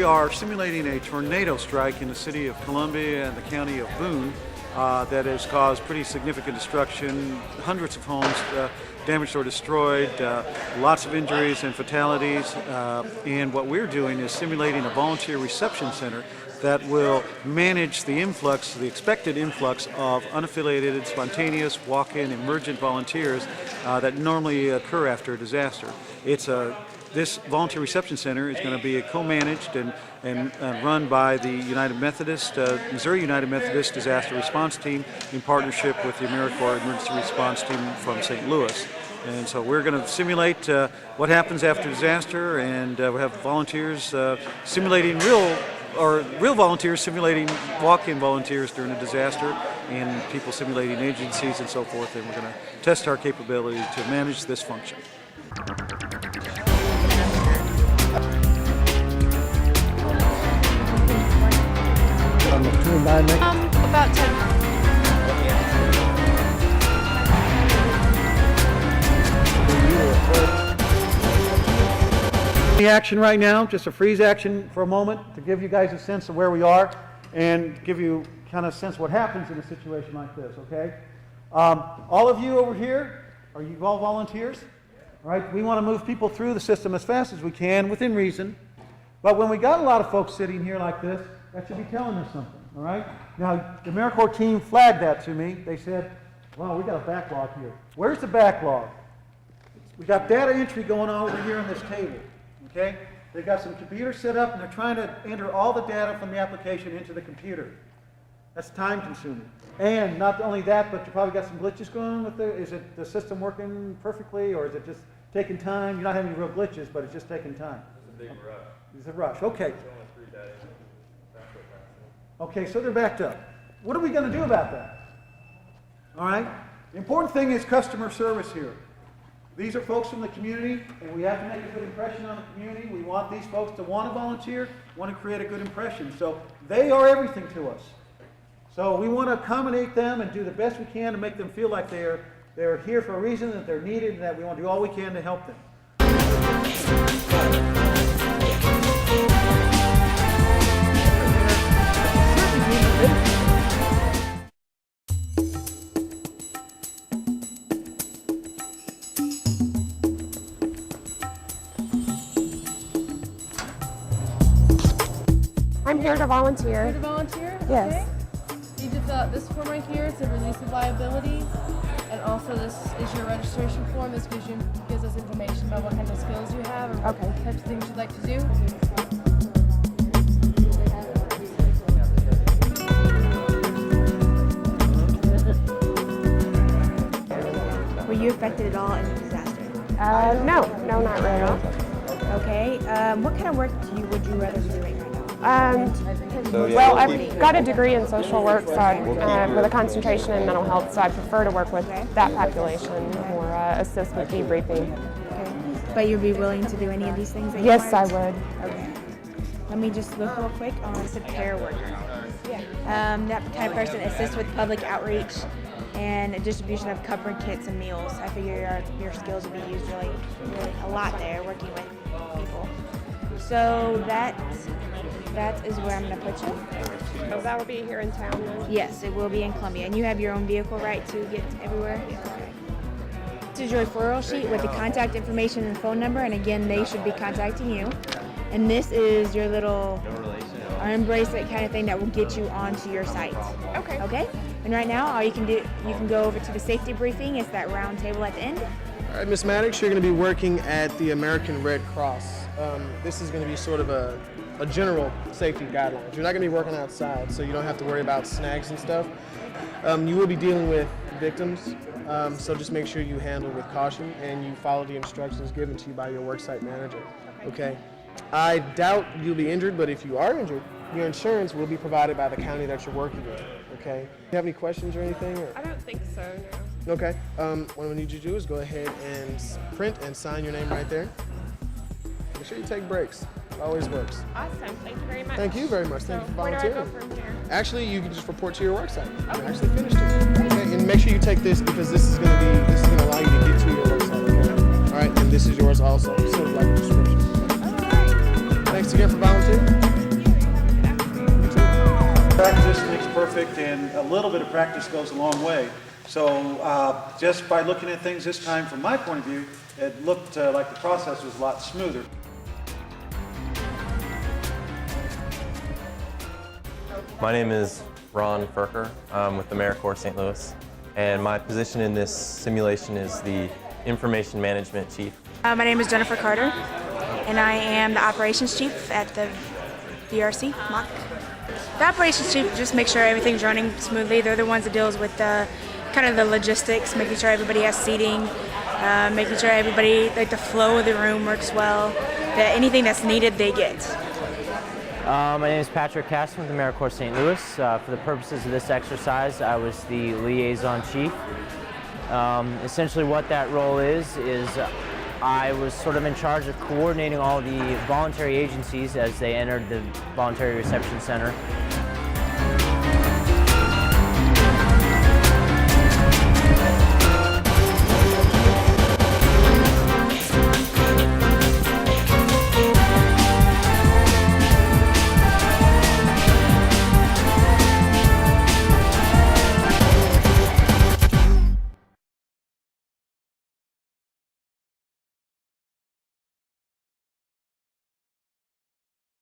are simulating a tornado strike in the city of Columbia and the county of Boone that has caused pretty significant destruction, hundreds of homes damaged or destroyed, lots of injuries and fatalities, and what we're doing is simulating a volunteer reception center that will manage the influx, the expected influx of unaffiliated, spontaneous, walk-in, emergent volunteers that normally occur after a disaster. This volunteer reception center is going to be co-managed and run by the Missouri United Methodist Disaster Response Team in partnership with the AmeriCorps Emergency Response Team from St. Louis. And so we're going to simulate what happens after disaster, and we have volunteers simulating real volunteers simulating walk-in volunteers during a disaster, and people simulating agencies and so forth, and we're going to test our capability to manage this function. About 10. The action right now, just a freeze action for a moment to give you guys a sense of where we are and give you kind of sense what happens in a situation like this, okay? All of you over here, are you all volunteers? All right, we want to move people through the system as fast as we can within reason, but when we got a lot of folks sitting here like this, that should be telling us something, all right? Now, the AmeriCorps team flagged that to me. They said, well, we got a backlog here. Where's the backlog? We got data entry going on over here on this table, okay? They've got some computers set up and they're trying to enter all the data from the application into the computer. That's time consuming. And not only that, but you probably got some glitches going on with it. Is it the system working perfectly, or is it just taking time? You're not having any real glitches, but it's just taking time. It's a big rush. It's a rush, okay. It's only 3 days. Okay, so they're backed up. What are we going to do about that? All right? The important thing is customer service here. These are folks from the community, and we have to make a good impression on the community. We want these folks to want to volunteer, want to create a good impression. So they are everything to us. So we want to accommodate them and do the best we can to make them feel like they're here for a reason, that they're needed, and that we want to do all we can to help them. I'm here to volunteer. Here to volunteer? Yes. Okay. You did this form right here. It's a release of liability. And also this is your registration form. This gives us information about what kind of skills you have or what types of things you'd like to do. Were you affected at all in the disaster? No, not really. Okay. What kind of work would you rather be doing right now? Well, I've got a degree in social work, so with a concentration in mental health, so I prefer to work with that population or assist with debriefing. Okay. But you'd be willing to do any of these things? Yes, I would. Okay. Let me just look real quick on care worker. Yeah. That kind of person assists with public outreach and distribution of comfort kits and meals. I figure your skills would be used really a lot there, working with people. So that is where I'm going to put you. So that will be here in town then? Yes, it will be in Columbia. And you have your own vehicle, right, to get everywhere? Okay. This is your referral sheet with the contact information and phone number, and again, they should be contacting you. And this is your little arm bracelet kind of thing that will get you onto your site. Okay. Okay? And right now, all you can do, you can go over to the safety briefing. It's that round table at the end. All right, Ms. Maddox, you're going to be working at the American Red Cross. This is going to be sort of a general safety guidelines. You're not going to be working outside, so you don't have to worry about snags and stuff. You will be dealing with victims, so just make sure you handle with caution and you follow the instructions given to you by your worksite manager. Okay? I doubt you'll be injured, but if you are injured, your insurance will be provided by the county that you're working in. Okay? Do you have any questions or anything? Or? I don't think so, no. Okay. What I need you to do is go ahead and print and sign your name right there. Make sure you take breaks. It always works. Awesome. Thank you very much. Thank you very much. Thank you for volunteering. Where do I go from here? Actually, you can just report to your work site. Okay. You actually finished it. Okay. And make sure you take this because this is going to allow you to get to your work site. Okay. All right. And this is yours also. Sort of like a description. All right. Thanks again for volunteering. Practice makes perfect, and a little bit of practice goes a long way. So just by looking at things this time, from my point of view, it looked like the process was a lot smoother. My name is Ron Ferker. I'm with AmeriCorps St. Louis, and my position in this simulation is the Information Management Chief. My name is Jennifer Carter, and I am the Operations Chief at the VRC MOC. The Operations Chief just makes sure everything's running smoothly. They're the ones that deals with the kind of the logistics, making sure everybody has seating, making sure everybody, like the flow of the room works well, that anything that's needed they get. My name is Patrick Caston with AmeriCorps St. Louis. For the purposes of this exercise, I was the liaison chief. Essentially what that role is I was sort of in charge of coordinating all the voluntary agencies as they entered the Voluntary Reception Center